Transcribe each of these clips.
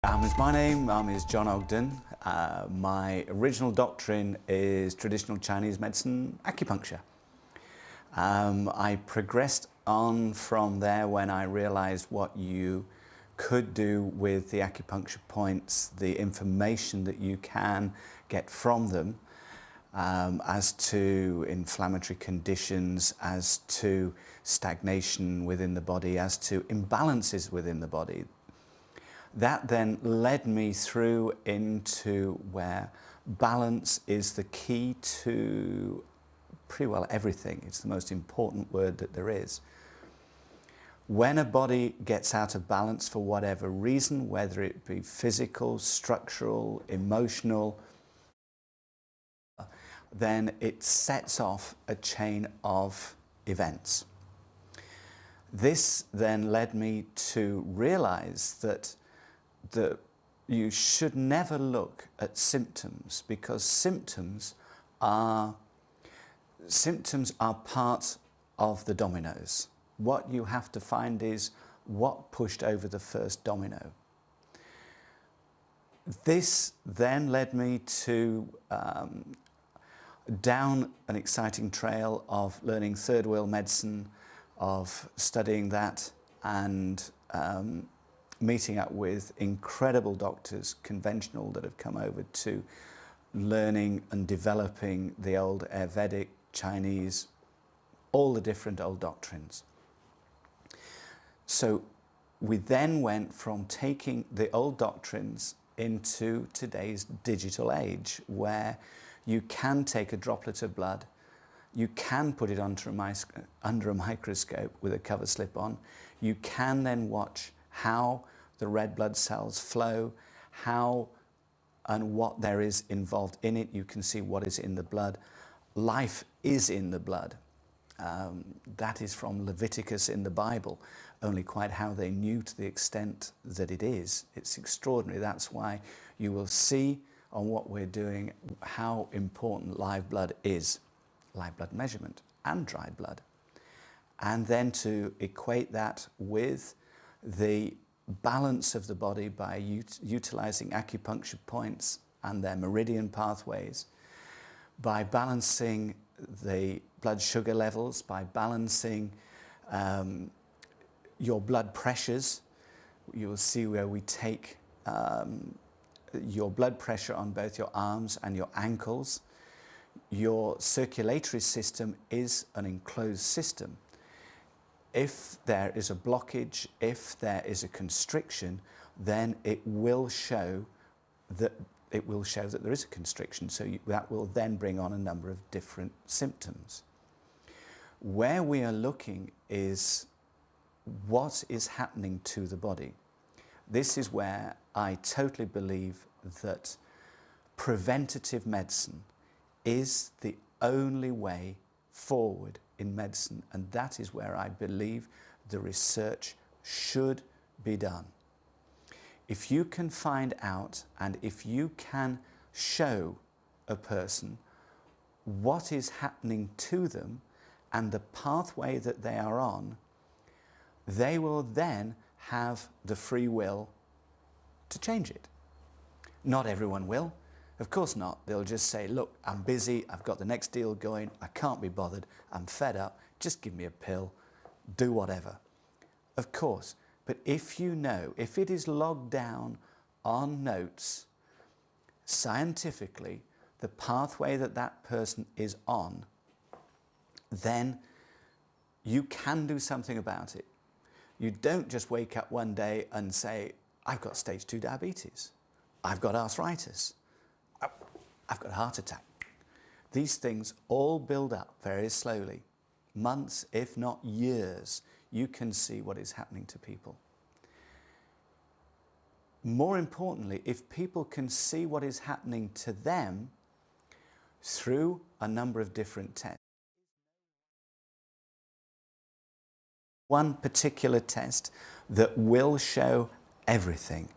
My name is John Ogden. My original doctrine is traditional Chinese medicine, acupuncture. I progressed on from there when I realized what you could do with the acupuncture points, the information that you can get from them, as to inflammatory conditions, as to stagnation within the body, as to imbalances within the body. That then led me through into where balance is the key to pretty well everything. It's the most important word that there is. When a body gets out of balance for whatever reason, whether it be physical, structural, emotional, then it sets off a chain of events. This then led me to realize that you should never look at symptoms, because symptoms are part of the dominoes. What you have to find is what pushed over the first domino. This then led me to down an exciting trail of learning third world medicine, of studying that, and meeting up with incredible doctors, conventional, that have come over to learning and developing the old Ayurvedic, Chinese, all the different old doctrines. So we then went from taking the old doctrines into today's digital age, where you can take a droplet of blood, you can put it under a microscope with a cover slip on, you can then watch how the red blood cells flow, how and what there is involved in it. You can see what is in the blood. Life is in the blood. That is from Leviticus in the Bible, only quite how they knew to the extent that it is. It's extraordinary. That's why you will see on what we're doing how important live blood is, live blood measurement and dried blood. And then to equate that with the balance of the body by utilizing acupuncture points and their meridian pathways, by balancing the blood sugar levels, by balancing your blood pressures. You will see where we take your blood pressure on both your arms and your ankles. Your circulatory system is an enclosed system. If there is a blockage, if there is a constriction, then it will show that there is a constriction. So that will then bring on a number of different symptoms. Where we are looking is what is happening to the body. This is where I totally believe that preventative medicine is the only way forward in medicine, and that is where I believe the research should be done. If you can find out, and if you can show a person what is happening to them and the pathway that they are on, they will then have the free will to change it. Not everyone will. Of course not. They'll just say, look, I'm busy, I've got the next deal going, I can't be bothered, I'm fed up, just give me a pill, do whatever. Of course, but if you know, if it is logged down on notes, scientifically, the pathway that that person is on, then you can do something about it. You don't just wake up one day and say, I've got stage 2 diabetes, I've got arthritis, I've got a heart attack. These things all build up very slowly. Months, if not years, you can see what is happening to people. More importantly, if people can see what is happening to them through a number of different tests. One particular test that will show everything.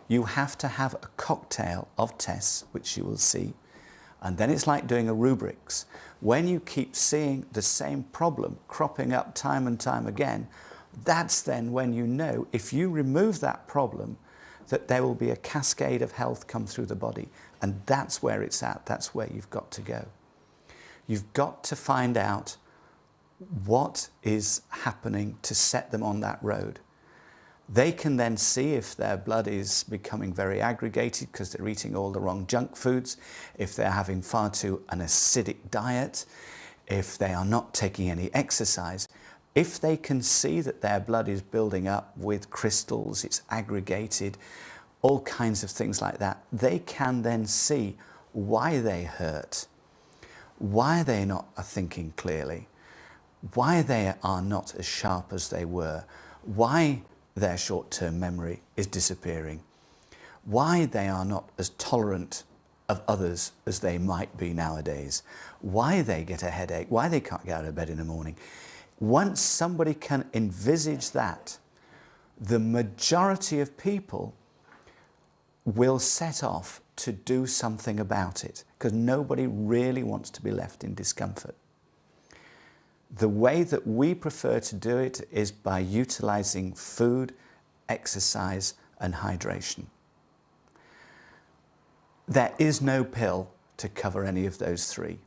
You have to have a cocktail of tests, which you will see, and then it's like doing a rubrics. When you keep seeing the same problem cropping up time and time again, that's then when you know if you remove that problem, that there will be a cascade of health come through the body. And that's where it's at. That's where you've got to go. You've got to find out what is happening to set them on that road. They can then see if their blood is becoming very aggregated because they're eating all the wrong junk foods, if they're having far too an acidic diet, if they are not taking any exercise. If they can see that their blood is building up with crystals, it's aggregated, all kinds of things like that, they can then see why they hurt, why they're not thinking clearly, why they are not as sharp as they were, why their short-term memory is disappearing, why they are not as tolerant of others as they might be nowadays, why they get a headache, why they can't get out of bed in the morning. Once somebody can envisage that, the majority of people will set off to do something about it, because nobody really wants to be left in discomfort. The way that we prefer to do it is by utilizing food, exercise, and hydration. There is no pill to cover any of those three.